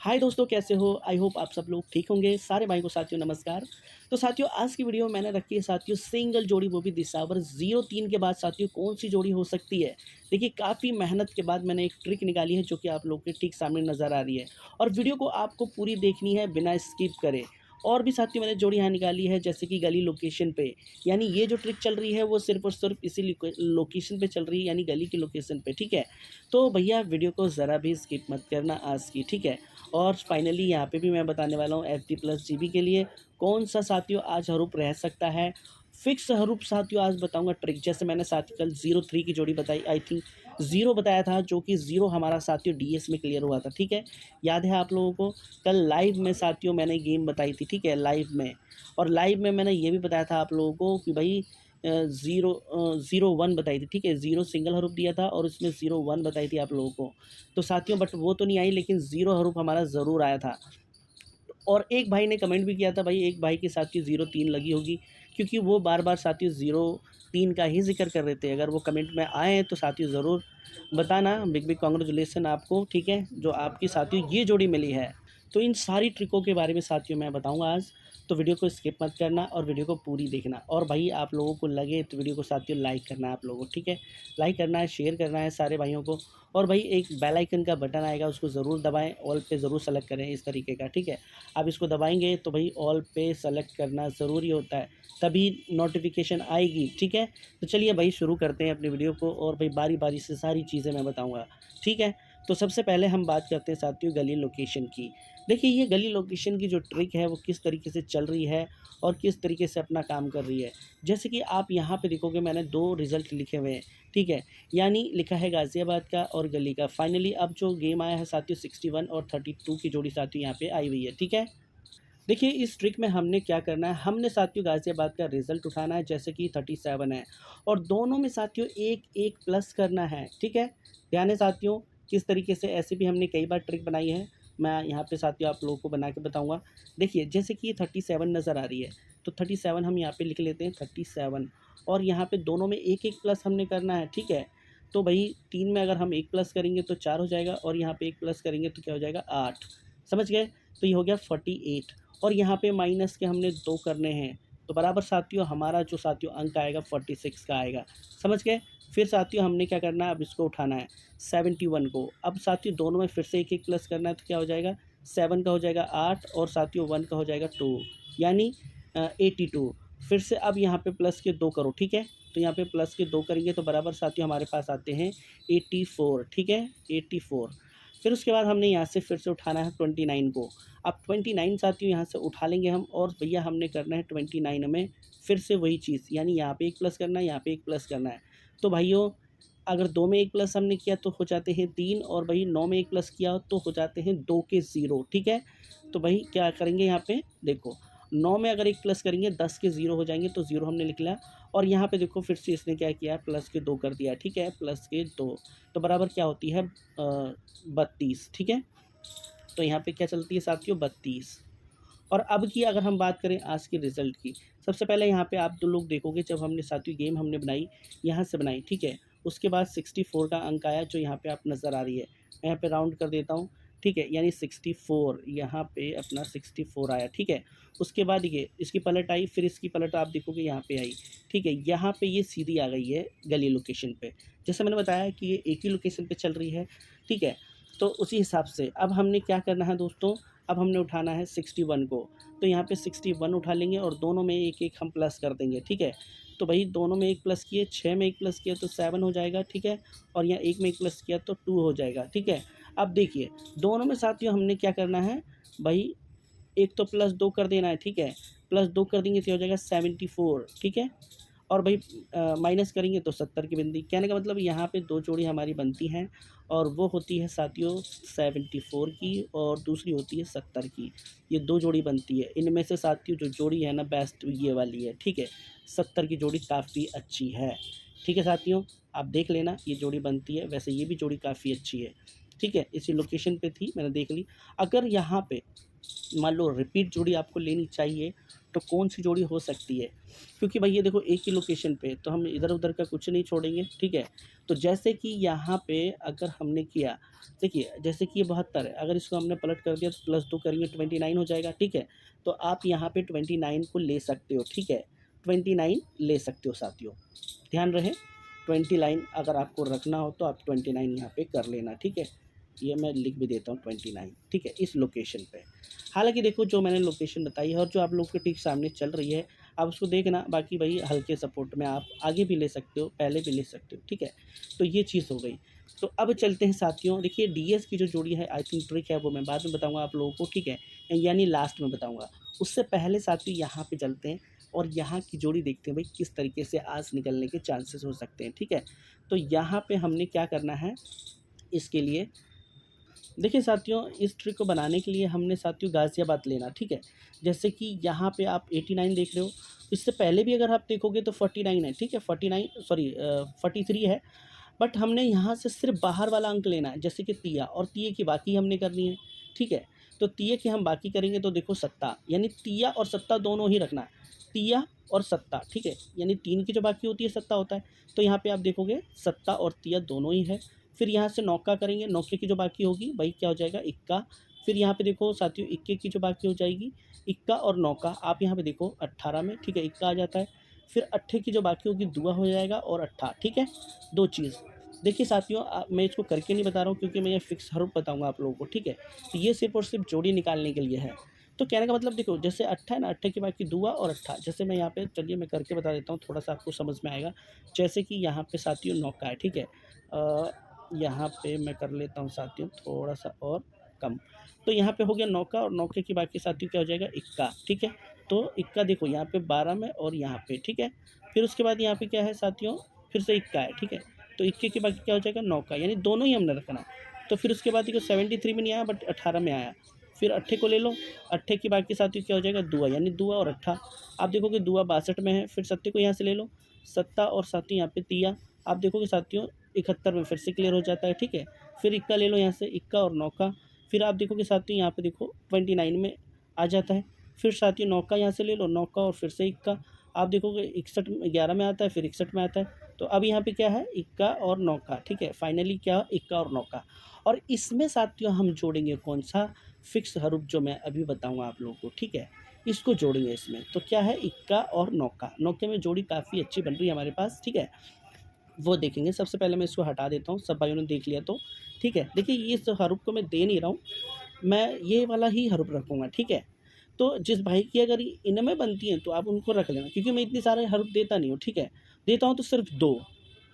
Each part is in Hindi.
हाय दोस्तों, कैसे हो? आई होप आप सब लोग ठीक होंगे। सारे भाई को साथियों नमस्कार। तो साथियों, आज की वीडियो में मैंने रखी है साथियों सिंगल जोड़ी, वो भी दिसंबर 03 के बाद साथियों कौन सी जोड़ी हो सकती है। देखिए, काफ़ी मेहनत के बाद मैंने एक ट्रिक निकाली है जो कि आप लोग के ठीक सामने नज़र आ रही है, और वीडियो को आपको पूरी देखनी है बिना स्किप करे। और भी साथियों मैंने जोड़ी यहाँ निकाली है, जैसे कि गली लोकेशन पे, यानी ये जो ट्रिक चल रही है वो सिर्फ और सिर्फ इसी लोकेशन पे चल रही है, यानी गली की लोकेशन पे। ठीक है, तो भैया वीडियो को ज़रा भी स्किप मत करना आज की। ठीक है, और फाइनली यहाँ पे भी मैं बताने वाला हूँ F D plus G B के लिए कौन सा साथियों आज हरूप रह सकता है। फिक्स हरूप साथियों आज बताऊंगा ट्रिक। जैसे मैंने साथियों कल 03 की जोड़ी बताई, आई थिंक ज़ीरो बताया था, जो कि ज़ीरो हमारा साथियों डीएस में क्लियर हुआ था। ठीक है, याद है आप लोगों को? कल लाइव में साथियों मैंने गेम बताई थी। ठीक है, लाइव में, और लाइव में मैंने ये भी बताया था आप लोगों को कि भाई ज़ीरो वन बताई थी। ठीक है, ज़ीरो सिंगल हरूफ दिया था और उसमें ज़ीरो वन बताई थी आप लोगों को। तो साथियों बट वो तो नहीं आई, लेकिन ज़ीरो हरूफ हमारा ज़रूर आया था। और एक भाई ने कमेंट भी किया था, भाई एक भाई के साथियों 03 लगी होगी, क्योंकि वो बार-बार साथियों 03 का ही ज़िक्र कर रहे थे। अगर वो कमेंट में आए हैं तो साथियों ज़रूर बताना। बिग बिग कांग्रेचुलेसन आपको, ठीक है, जो आपकी साथियों ये जोड़ी मिली है। तो इन सारी ट्रिकों के बारे में साथियों मैं बताऊँगा आज, तो वीडियो को स्किप मत करना और वीडियो को पूरी देखना। और भाई आप लोगों को लगे तो वीडियो को साथियों लाइक करना है आप लोगों को, ठीक है? लाइक करना है, शेयर करना है सारे भाइयों को। और भाई एक बेल आइकन का बटन आएगा, उसको ज़रूर दबाएँ, ऑल पे ज़रूर सेलेक्ट करें इस तरीके का, ठीक है? आप इसको दबाएँगे तो भाई ऑल पे सेलेक्ट करना ज़रूरी होता है, तभी नोटिफ़िकेशन आएगी, ठीक है? तो चलिए भाई शुरू करते हैं अपनी वीडियो को, और भाई बारी-बारी से सारी चीज़ें मैं बताऊँगा, ठीक है? तो सबसे पहले हम बात करते हैं साथियों गली लोकेशन की। देखिए, ये गली लोकेशन की जो ट्रिक है वो किस तरीके से चल रही है और किस तरीके से अपना काम कर रही है। जैसे कि आप यहाँ पे देखोगे, मैंने 2 रिज़ल्ट लिखे हुए हैं, ठीक है? यानी लिखा है गाज़ियाबाद का और गली का। फाइनली अब जो गेम आया है साथियों 61 और 32 की जोड़ी साथियों यहाँ पे आई हुई है, ठीक है? देखिए, इस ट्रिक में हमने क्या करना है, हमने साथियों गाज़ियाबाद का रिज़ल्ट उठाना है, जैसे कि 37 है, और दोनों में साथियों 1-1 प्लस करना है, ठीक है? ध्यान है साथियों, किस तरीके से, ऐसे भी हमने कई बार ट्रिक बनाई है, मैं यहाँ पे साथियों आप लोगों को बना के बताऊँगा। देखिए, जैसे कि ये 37 नज़र आ रही है, तो 37 हम यहाँ पे लिख लेते हैं 37, और यहाँ पे दोनों में 1-1 प्लस हमने करना है, ठीक है? तो भई 3 में अगर हम 1 प्लस करेंगे तो 4 हो जाएगा, और यहाँ पे 1 प्लस करेंगे तो क्या हो जाएगा 8, समझ गए? तो ये हो गया 48, और यहाँ पे माइनस के हमने 2 करने हैं, तो बराबर साथियों हमारा जो साथियों अंक आएगा 46 का आएगा, समझ गए? फिर साथियों हमने क्या करना है, अब इसको उठाना है 71 को। अब साथियों दोनों में फिर से 1-1 प्लस करना है, तो क्या हो जाएगा, 7 का हो जाएगा 8, और साथियों 1 का हो जाएगा 2, यानी 82। फिर से अब यहाँ पे प्लस के 2 करो, ठीक है? तो यहाँ पे प्लस के 2 करेंगे तो बराबर साथियों हमारे पास आते हैं 84, ठीक है? 84। फिर उसके बाद हमने यहाँ से फिर से उठाना है 29 को। अब 29 साथियों यहाँ से उठा लेंगे हम, और भैया हमने करना है 29 में फिर से वही चीज़, यानी यहाँ पे 1 प्लस करना है, यहाँ पे 1 प्लस करना है। तो भाइयों, अगर 2 में 1 प्लस हमने किया तो हो जाते हैं 3, और भई 9 में 1 प्लस किया तो हो जाते हैं 2 के 0, ठीक है? तो भई क्या करेंगे यहाँ पे, देखो 9 में अगर 1 प्लस करेंगे 10 के 0 हो जाएँगे, तो 0 हमने लिख लिया, और यहाँ पे देखो फिर से इसने क्या किया, प्लस के 2 कर दिया, ठीक है? प्लस के 2, तो बराबर क्या होती है 32, ठीक है? तो यहाँ पे क्या चलती है साथियों 32। और अब की अगर हम बात करें आज के रिज़ल्ट की, सबसे पहले यहाँ पे आप 2 लोग देखोगे, जब हमने साथियों गेम हमने बनाई, यहाँ से बनाई, ठीक है? उसके बाद 64 का अंक आया, जो यहाँ पे आप नज़र आ रही है। मैं यहाँ पे राउंड कर देता हूँ, ठीक है? यानी 64, यहाँ पे अपना 64 आया, ठीक है? उसके बाद ये इसकी पलट आई, फिर इसकी पलट आप देखोगे यहाँ पे आई, ठीक है? यहाँ पे ये सीधी आ गई है गली लोकेशन पे। जैसे मैंने बताया कि ये एक ही लोकेशन पे चल रही है, ठीक है? तो उसी हिसाब से अब हमने क्या करना है दोस्तों, अब हमने उठाना है 61 को, तो यहाँ पे 61 उठा लेंगे, और दोनों में 1-1 हम प्लस कर देंगे, ठीक है? तो भई दोनों में 1 प्लस किए, 6 में 1 प्लस किया तो 7 हो जाएगा, ठीक है? और यहाँ 1 में 1 प्लस किया तो 2 हो जाएगा, ठीक है? अब देखिए, दोनों में साथियों हमने क्या करना है, भई एक तो प्लस 2 कर देना है, ठीक है? प्लस 2 कर देंगे तो ये हो जाएगा 74, ठीक है? और भाई माइनस करेंगे तो 70 की बनती, कहने का मतलब यहाँ पे 2 जोड़ी हमारी बनती हैं, और वो होती है साथियों 74 की, और दूसरी होती है 70 की। ये 2 जोड़ी बनती है, इनमें से साथियों जो जोड़ी है ना बेस्ट ये वाली है, ठीक है? 70 की जोड़ी काफ़ी अच्छी है, ठीक है साथियों? आप देख लेना ये जोड़ी बनती है, वैसे ये भी जोड़ी काफ़ी अच्छी है, ठीक है? इसी लोकेशन पे थी, मैंने देख ली। अगर यहाँ पे मान लो रिपीट जोड़ी आपको लेनी चाहिए, तो कौन सी जोड़ी हो सकती है, क्योंकि भाई ये देखो एक ही लोकेशन पे, तो हम इधर उधर का कुछ नहीं छोड़ेंगे, ठीक है। तो जैसे कि यहाँ पे अगर हमने किया, देखिए जैसे कि ये 72 है, अगर इसको हमने पलट कर दिया तो +2 करेंगे 29 हो जाएगा, ठीक है। तो आप यहाँ पे 29 को ले सकते हो, ठीक है, 29 ले सकते हो साथियों, ध्यान रहे 20 लाइन अगर आपको रखना हो तो आप 29 यहाँ पे कर लेना, ठीक है। ये मैं लिख भी देता हूँ 29, ठीक है, इस लोकेशन पे। हालाँकि देखो जो मैंने लोकेशन बताई है और जो आप लोग के ठीक सामने चल रही है, आप उसको देखना, बाकी भाई हल्के सपोर्ट में आप आगे भी ले सकते हो, पहले भी ले सकते हो, ठीक है। तो ये चीज़ हो गई। तो अब चलते हैं साथियों, देखिए डीएस की जो जोड़ी है, आई थिंक ट्रिक है वो मैं बाद में बताऊँगा आप लोगों को, ठीक है, यानी लास्ट में बताऊँगा। उससे पहले साथियों यहाँ पे चलते हैं और यहाँ की जोड़ी देखते हैं भाई किस तरीके से आज निकलने के चांसेस हो सकते हैं, ठीक है। तो यहाँ पे हमने क्या करना है इसके लिए, देखिए साथियों इस ट्रिक को बनाने के लिए हमने साथियों गाज़ियाबाद लेना, ठीक है। जैसे कि यहाँ पे आप 89 देख रहे हो, इससे पहले भी अगर आप देखोगे तो 49 है, ठीक है, 49 सॉरी 43 है। बट हमने यहाँ से सिर्फ बाहर वाला अंक लेना है, जैसे कि तिया, और तिये की बाकी हमने करनी है, ठीक है। तो तिये की हम बाकी करेंगे तो देखो सत्ता, यानी तिया और सत्ता दोनों ही रखना है, तिया और सत्ता, ठीक है, यानी 3 की जो बाकी होती है सत्ता होता है। तो यहाँ पे आप देखोगे सत्ता और तिया दोनों ही है। फिर यहाँ से नौका करेंगे, नौके की जो बाकी होगी वही क्या हो जाएगा, इक्का। फिर यहाँ पे देखो साथियों इक्के की जो बाकी हो जाएगी, इक्का और नौका, आप यहाँ पे देखो 18 में, ठीक है, इक्का आ जाता है। फिर अट्ठे की जो बाकी होगी दुआ हो जाएगा और अट्ठा, ठीक है, 2 चीज़। देखिए साथियों मैं इसको करके नहीं बता रहा हूँ क्योंकि मैं ये फिक्स हरूफ बताऊँगा आप लोगों को, ठीक है। तो ये सिर्फ़ और सिर्फ़ जोड़ी निकालने के लिए है। तो कहने का मतलब देखो जैसे अट्ठा है ना, अट्ठे की बाकी दुआ और अट्ठा, जैसे मैं यहाँ पे चलिए मैं करके बता देता हूँ, थोड़ा-सा आपको समझ में आएगा। जैसे कि यहाँ पे साथियों नौका है, ठीक है। यहाँ पे मैं कर लेता हूँ साथियों थोड़ा-सा और कम। तो यहाँ पे हो गया नौका और नौके की बाकी साथियों क्या हो जाएगा, इक्का, ठीक है। तो इक्का देखो यहाँ पे 12 में और यहाँ पे, ठीक है। फिर उसके बाद यहाँ पे क्या है साथियों, फिर से इक्का है, ठीक है। तो इक्के की बाकी क्या हो जाएगा, नौका, यानी दोनों ही हमने रखना है। तो फिर उसके बाद देखो 73 में नहीं आया बट 18 में आया। फिर अट्ठे को ले लो, अट्ठे की बाकी साथियों क्या हो जाएगा, दुआ, यानी दुआ और अट्ठा। आप देखोगे दुआ 62 में है, फिर सत्ते को यहाँ से ले लो, सत्ता और साथियों यहाँ पे तिया। आप देखोगे साथियों 71 में फिर से क्लियर हो जाता है, ठीक है। फिर इक्का ले लो यहाँ से, इक्का और नौका। फिर आप देखोगे साथियों यहाँ पे देखो 29 में आ जाता है। फिर साथियों नौका यहाँ से ले लो, नौका और फिर से इक्का। आप देखोगे 61 में 11 में आता है, फिर 61 में आता है। तो अब यहाँ पे क्या है, इक्का और नौका, ठीक है। फाइनली क्या, इक्का और नौका। और इसमें साथियों हम जोड़ेंगे कौन सा, फिक्स हरूफ जो मैं अभी बताऊँगा आप लोगों को, ठीक है। इसको जोड़ेंगे इसमें, तो क्या है, इक्का और नौका। नौके में जोड़ी काफ़ी अच्छी बन रही है हमारे पास, ठीक है। वो देखेंगे। सबसे पहले मैं इसको हटा देता हूँ, सब भाइयों ने देख लिया तो, ठीक है। देखिए इस हरूफ को मैं दे नहीं रहा हूँ, मैं ये वाला ही हरूफ रखूँगा, ठीक है। तो जिस भाई की अगर इनमें बनती हैं तो आप उनको रख लेना, क्योंकि मैं इतने सारे हरूफ देता नहीं हूँ, ठीक है। देता हूँ तो सिर्फ 2,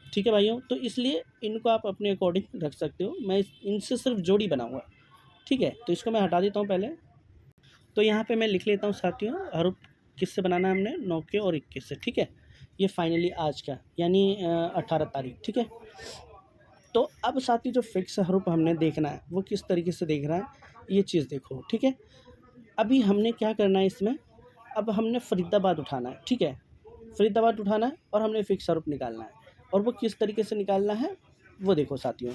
ठीक है भाइयों। तो इसलिए इनको आप अपने अकॉर्डिंग रख सकते हो, मैं इनसे सिर्फ जोड़ी बनाऊँगा, ठीक है। तो इसको मैं हटा देता हूँ पहले। तो यहाँ पे मैं लिख लेता हूँ साथियों, हरूफ किससे बनाना है हमने, 9 के और 21 से, ठीक है। ये फाइनली आज का यानी 18 तारीख, ठीक है। तो अब साथियों जो फिक्स हरूफ हमने देखना है वो किस तरीके से देखना है, ये चीज़ देखो, ठीक है। अभी हमने क्या करना है इसमें, अब हमने फरीदाबाद उठाना है, ठीक है। फरीदाबाद उठाना है और हमने फिक्स हरूफ निकालना है, और वो किस तरीके से निकालना है वो देखो साथियों।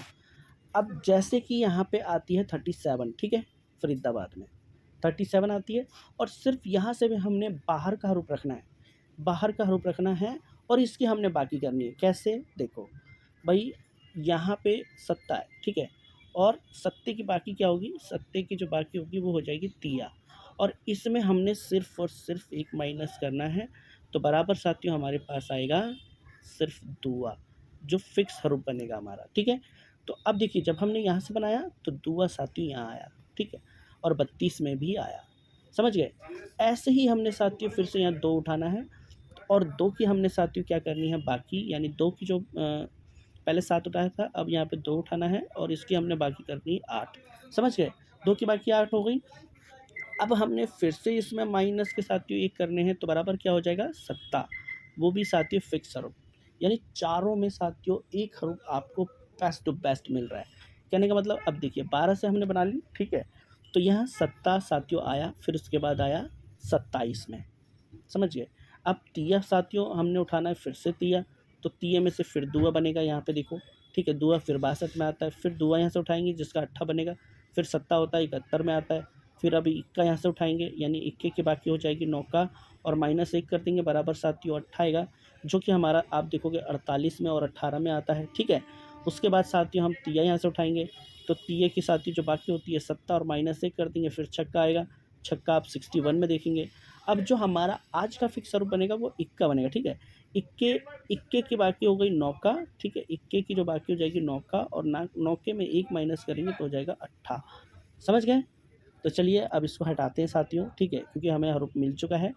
अब जैसे कि यहाँ पे आती है 37, ठीक है, फरीदाबाद में 37 आती है, और सिर्फ यहाँ से भी हमने बाहर का हरूफ रखना है, बाहर का हरूफ रखना है, और इसकी हमने बाकी करनी है। कैसे, देखो भाई यहाँ पे सत्ता है, ठीक है, और सत्ते की बाकी क्या होगी, सत्ते की जो बाकी होगी वो हो जाएगी तिया, और इसमें हमने सिर्फ और सिर्फ एक माइनस करना है, तो बराबर साथियों हमारे पास आएगा सिर्फ दुआ, जो फिक्स हरूफ बनेगा हमारा, ठीक है। तो अब देखिए जब हमने यहाँ से बनाया तो दुआ साथियों यहाँ आया, ठीक है, और 32 में भी आया, समझ गए। ऐसे ही हमने साथियों फिर से यहाँ 2 उठाना है, और 2 की हमने साथियों क्या करनी है बाकी, यानी 2 की जो पहले 7 उठाया था, अब यहाँ पे 2 उठाना है, और इसकी हमने बाकी करनी 8, समझ गए। 2 की बाकी 8 हो गई। अब हमने फिर से इसमें माइनस के साथियों 1 करने हैं, तो बराबर क्या हो जाएगा, सत्ता, वो भी साथियों फिक्स हरूफ, यानी चारों में साथियों एक हरूफ आपको बेस्ट टू बेस्ट मिल रहा है। कहने का मतलब अब देखिए 12 से हमने बना ली, ठीक है। तो यहाँ सत्ता साथियों आया, फिर उसके बाद आया 27 में, समझ गए। अब तिया साथियों हमने उठाना है, फिर से तिया, तो तिये में से फिर दुआ बनेगा, यहाँ पे देखो, ठीक है। दुआ फिर 62 में आता है, फिर दुआ यहाँ से उठाएंगे जिसका अट्ठा बनेगा, फिर सत्ता होता है 71 में आता है, फिर अभी इक्का यहाँ से उठाएंगे, यानी इक्के की बाकी हो जाएगी नौका, और -1 कर देंगे बराबर साथियों 8 आएगा, जो कि हमारा आप देखोगे 48 में और 18 में आता है, ठीक है। उसके बाद साथियों हम तिया यहाँ से उठाएँगे, तो तिये की साथियों जो बाकी होती है 7 और -1 कर देंगे, फिर छक्का आएगा, छक्का आप 61 में देखेंगे। अब जो हमारा आज का फिक्स स्वरूप बनेगा वो इक्का बनेगा, ठीक है। इक्के इक्के की बाकी हो गई नौका, ठीक है, इक्के की जो बाकी हो जाएगी नौका और ना नौके में 1 माइनस करेंगे तो हो जाएगा अट्ठा, समझ गए? तो चलिए अब इसको हटाते हैं साथियों, ठीक है, क्योंकि हमें हरूफ मिल चुका है,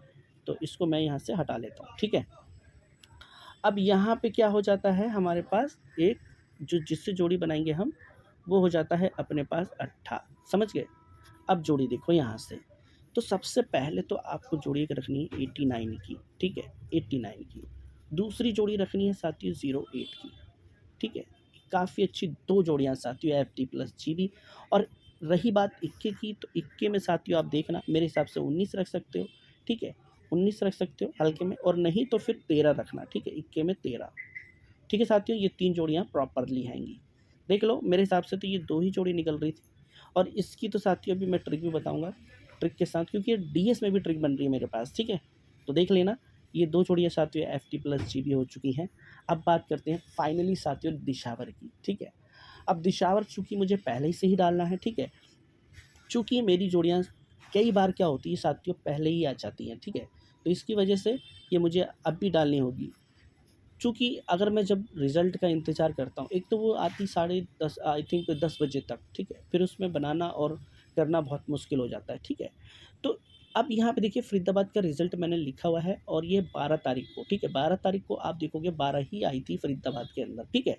तो इसको मैं यहाँ से हटा लेता हूँ, ठीक है। अब यहाँ पे क्या हो जाता है हमारे पास एक जो जिससे जोड़ी बनाएँगे हम, वो हो जाता है अपने पास अट्ठा, समझ गए? अब जोड़ी देखो यहाँ से, तो सबसे पहले तो आपको जोड़ी एक रखनी है 89 की, ठीक है, 89 की। दूसरी जोड़ी रखनी है साथियों 08 की, ठीक है। काफ़ी अच्छी 2 जोड़ियाँ साथियों एफडी प्लस जीबी। और रही बात इक्के की, तो इक्के में साथियों आप देखना मेरे हिसाब से 19 रख सकते हो, ठीक है, 19 रख सकते हो हल्के में, और नहीं तो फिर 13 रखना, ठीक है, इक्के में 13, ठीक है साथियों। ये 3 जोड़ियाँ प्रॉपरली आएँगी। देख लो मेरे हिसाब से तो ये 2 ही जोड़ी निकल रही थी, और इसकी तो साथियों अभी मैं ट्रिक भी बताऊँगा, ट्रिक के साथ, क्योंकि ये डीएस में भी ट्रिक बन रही है मेरे पास, ठीक है। तो देख लेना, ये 2 जोड़ियाँ साथियों एफडी प्लस जीबी हो चुकी हैं। अब बात करते हैं फाइनली साथियों दिशावर की, ठीक है। अब दिशावर चूँकि मुझे पहले ही से ही डालना है, ठीक है। चूँकि मेरी जोड़ियाँ कई बार क्या होती है साथियों पहले ही आ जाती हैं, ठीक है। तो इसकी वजह से ये मुझे अब भी डालनी होगी। चूँकि अगर मैं जब रिज़ल्ट का इंतज़ार करता हूँ, एक तो वो आती 10:30 आई थिंक 10 बजे तक, ठीक है? फिर उसमें बनाना और करना बहुत मुश्किल हो जाता है, ठीक है? तो अब यहाँ पे देखिए फ़रीदाबाद का रिज़ल्ट मैंने लिखा हुआ है और ये 12 तारीख को, ठीक है? 12 तारीख को आप देखोगे 12 ही आई थी फ़रीदाबाद के अंदर, ठीक है?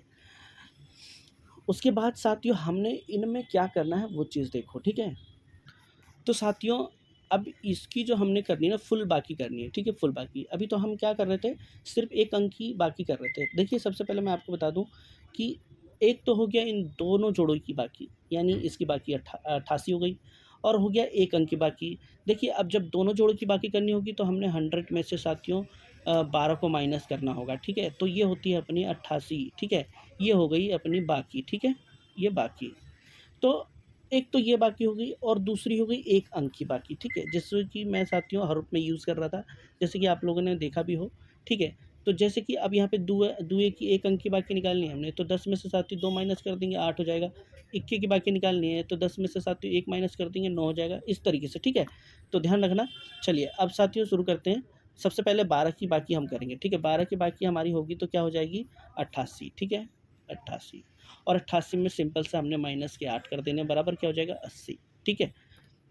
उसके बाद साथियों हमने इनमें क्या करना है वो चीज़ देखो, ठीक है? तो साथियों अब इसकी जो हमने करनी है ना फुल बाकी करनी है, ठीक है? फुल बाकी। अभी तो हम क्या कर रहे थे, सिर्फ़ 1 अंक की बाकी कर रहे थे। देखिए सबसे पहले मैं आपको बता दूँ कि एक तो हो गया इन दोनों जोड़ों की बाकी, यानी इसकी बाकी 88 हो गई, और हो गया 1 अंक की बाकी। देखिए अब जब दोनों जोड़ों की बाकी करनी होगी तो हमने 100 में से साथियों 12 को माइनस करना होगा, ठीक है? तो ये होती है अपनी 88, ठीक है? ये हो गई अपनी बाकी, ठीक है? ये बाकी। तो एक तो ये बाकी हो गई और दूसरी हो गई 1 अंक की बाकी, ठीक है? जैसे कि मैं साथियों हर में यूज़ कर रहा था, जैसे कि आप लोगों ने देखा भी हो, ठीक है? तो जैसे कि अब यहाँ पे दुए की 1 अंक की बाकी निकालनी है हमने, तो 10 में से साथियों 2 माइनस कर देंगे 8 हो जाएगा। इक्के की बाकी निकालनी है, तो 10 में से साथियों 1 माइनस कर देंगे 9 हो जाएगा, इस तरीके से, ठीक है? तो ध्यान रखना। चलिए अब साथियों शुरू करते हैं। सबसे पहले 12 की बाकी हम करेंगे, ठीक है? 12 की बाकी हमारी होगी तो क्या हो जाएगी 88, ठीक है? 88, और 88 में सिंपल से हमने माइनस के 8 कर देने बराबर क्या हो जाएगा 80, ठीक है?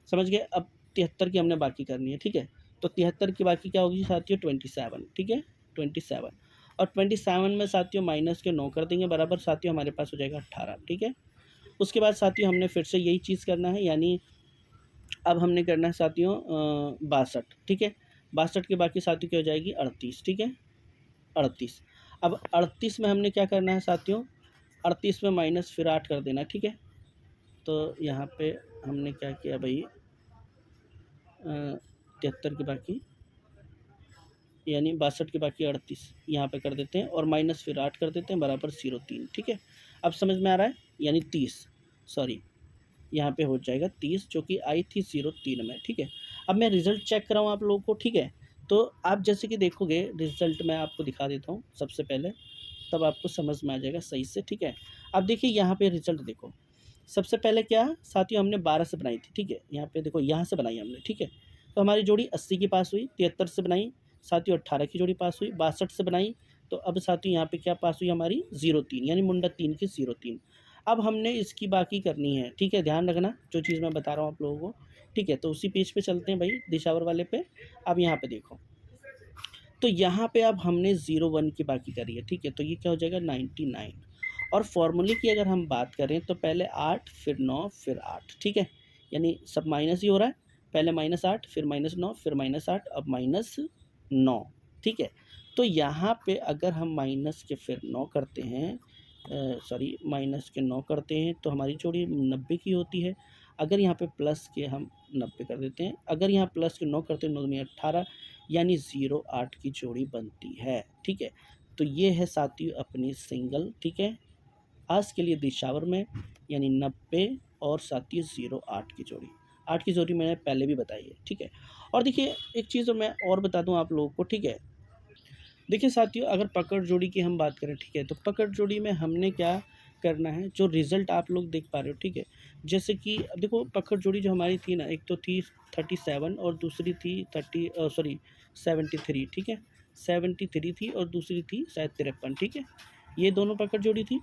समझ गए? अब 73 की हमने बाकी करनी है, ठीक है? तो 73 की बाकी क्या होगी साथियों 27, ठीक है? 27, और 27 में साथियों माइनस के 9 कर देंगे बराबर साथियों हमारे पास हो जाएगा 18, ठीक है? उसके बाद साथियों हमने फिर से यही चीज़ करना है, यानी अब हमने करना है साथियों 62, ठीक है? 62 की बाकी साथियों क्या हो जाएगी 38, ठीक है? 38। अब 38 में हमने क्या करना है साथियों, 38 में माइनस फिर 8 कर देना, ठीक है? तो यहाँ पे हमने क्या किया भई 73 की बाकी, यानी 62 की बाकी 38 यहाँ पे कर देते हैं और माइनस फिर 8 कर देते हैं बराबर 03, ठीक है? अब समझ में आ रहा है? यानी 30, सॉरी, यहाँ पे हो जाएगा 30 जो कि आई थी 03 में, ठीक है? अब मैं रिज़ल्ट चेक कर रहा हूँ आप लोगों को, ठीक है? तो आप जैसे कि देखोगे रिज़ल्ट मैं आपको दिखा देता हूँ सबसे पहले, तब आपको समझ में आ जाएगा सही से, ठीक है? अब देखिए यहाँ पे रिज़ल्ट देखो, सबसे पहले क्या साथियों हमने 12 से बनाई थी, ठीक है? यहाँ पे देखो यहाँ से बनाई हमने, ठीक है? तो हमारी जोड़ी 80 की पास हुई, 73 से बनाई, साथियों 18 की जोड़ी पास हुई, 62 से बनाई, तो अब साथियों यहाँ पे क्या पास हुई हमारी 03, यानी मुंडा 3 की 03। अब हमने इसकी बाकी करनी है, ठीक है? ध्यान रखना जो चीज़ मैं बता रहा हूँ आप लोगों को, ठीक है? तो उसी पेज पे चलते हैं भाई दिशावर वाले पे। अब यहाँ पे देखो, तो यहाँ पे अब हमने 01 की बाकी करी है, ठीक है? तो ये क्या हो जाएगा 99, और फ़ॉर्मूले की अगर हम बात करें तो पहले 8 फिर 9 फिर 8, ठीक है? यानी सब माइनस ही हो रहा है, पहले -8 फिर -9 फिर -8 अब -9, ठीक है? तो यहाँ पे अगर हम माइनस के फिर 9 करते हैं, सॉरी माइनस के 9 करते हैं तो हमारी जोड़ी 90 की होती है। अगर यहाँ पे प्लस के हम 90 कर देते हैं, अगर यहाँ प्लस के 9 करते हैं 9 दूनी 18, यानी 08 की जोड़ी बनती है, ठीक है? तो ये है साथियों अपनी सिंगल, ठीक है? आज के लिए दिशावर में, यानी 90 और साथियों 08 की जोड़ी। 8 की जोड़ी मैंने पहले भी बताई है, ठीक है। और देखिए एक चीज़ मैं और बता दूँ आप लोगों को, ठीक है। देखिए साथियों, अगर पकड़ जोड़ी की हम बात करें, ठीक है, तो पकड़ जोड़ी में हमने क्या करना है, जो रिज़ल्ट आप लोग देख पा रहे हो, ठीक है। जैसे कि अब देखो पकड़ जोड़ी जो हमारी थी ना, एक तो थी 37 और दूसरी थी 73, ठीक है। 73 थी और दूसरी थी शायद 53, ठीक है। ये दोनों पकड़ जोड़ी थी।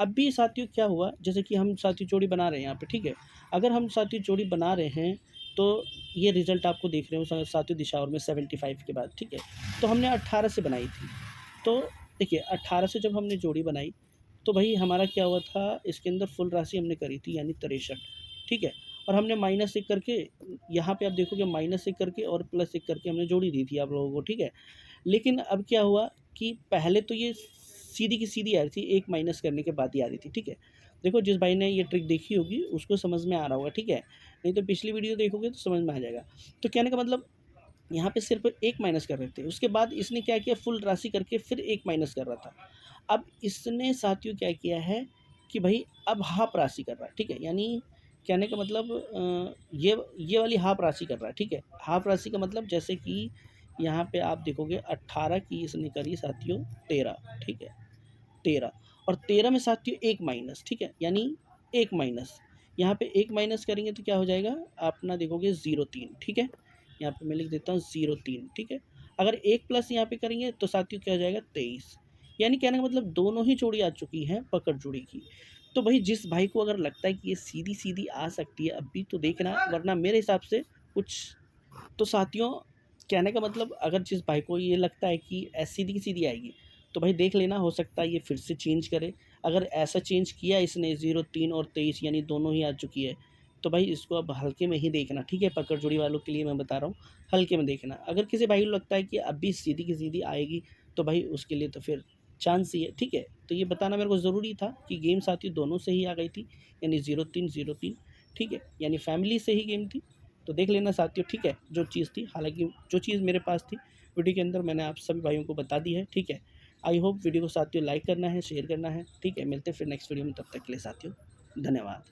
अब भी साथियों क्या हुआ, जैसे कि हम साथियों जोड़ी बना रहे हैं यहाँ पे, ठीक है। अगर हम साथियों जोड़ी बना रहे हैं, तो ये रिज़ल्ट आपको देख रहे हो साथियों दिशाओं में 75 के बाद, ठीक है। तो हमने 18 से बनाई थी। तो देखिए 18 से जब हमने जोड़ी बनाई, तो भई हमारा क्या हुआ था, इसके अंदर फुल राशि हमने करी थी यानी 63, ठीक है। और हमने -1 करके, यहाँ पे आप देखोगे -1 करके और +1 करके हमने जोड़ी दी थी आप लोगों को, ठीक है। लेकिन अब क्या हुआ कि पहले तो ये सीधी की सीधी आ रही थी, 1 माइनस करने के बाद ही आ रही थी, ठीक है। देखो जिस भाई ने ये ट्रिक देखी होगी उसको समझ में आ रहा होगा, ठीक है। नहीं तो पिछली वीडियो देखोगे तो समझ में आ जाएगा। तो कहने का मतलब यहाँ पे सिर्फ़ 1 माइनस कर रहे थे, उसके बाद इसने क्या किया, फुल राशि करके फिर 1 माइनस कर रहा था। अब इसने साथियों क्या किया है कि भई अब हाफ़ राशि कर रहा है, ठीक है? यानी कहने का मतलब ये वाली हाफ़ राशि कर रहा है, ठीक है? हाफ़ राशि का मतलब जैसे कि यहाँ पे आप देखोगे 18 की इसने करी साथियों 13, ठीक है? 13 और 13 में साथियों 1 माइनस, ठीक है? यानी 1 माइनस, यहाँ पे 1 माइनस करेंगे तो क्या हो जाएगा, अपना देखोगे 0,3, ठीक है? यहाँ पे मैं लिख देता हूँ 0,3, ठीक है? अगर 1 प्लस यहाँ पे करेंगे तो साथियों क्या हो जाएगा 23, यानी कहने का मतलब दोनों ही जोड़ी आ चुकी हैं पकड़ जोड़ी की। तो भई जिस भाई को अगर लगता है कि ये सीधी-सीधी आ सकती है अब भी, तो देखना, वरना मेरे हिसाब से कुछ, तो साथियों कहने का मतलब अगर जिस भाई को ये लगता है कि सीधी की सीधी आएगी, तो भाई देख लेना, हो सकता है ये फिर से चेंज करे। अगर ऐसा चेंज किया इसने 0,3 और 23 यानी दोनों ही आ चुकी है, तो भाई इसको अब हल्के में ही देखना, ठीक है? पकड़ जोड़ी वालों के लिए मैं बता रहा हूँ, हल्के में देखना। अगर किसी भाई को लगता है कि अब भी सीधी की सीधी आएगी, तो भाई उसके लिए तो फिर चांस ही है, ठीक है? तो ये बताना मेरे को ज़रूरी था कि गेम साथियों दोनों से ही आ गई थी, यानी 0,3 0,3, ठीक है? यानी फैमिली से ही गेम थी। तो देख लेना साथियों, ठीक है, जो चीज़ थी, हालाँकि जो चीज़ मेरे पास थी वीडियो के अंदर मैंने आप सभी भाइयों को बता दी है, ठीक है। आई होप वीडियो को साथियों लाइक करना है, शेयर करना है, ठीक है। मिलते हैं फिर नेक्स्ट वीडियो में, तब तक के लिए साथियों धन्यवाद।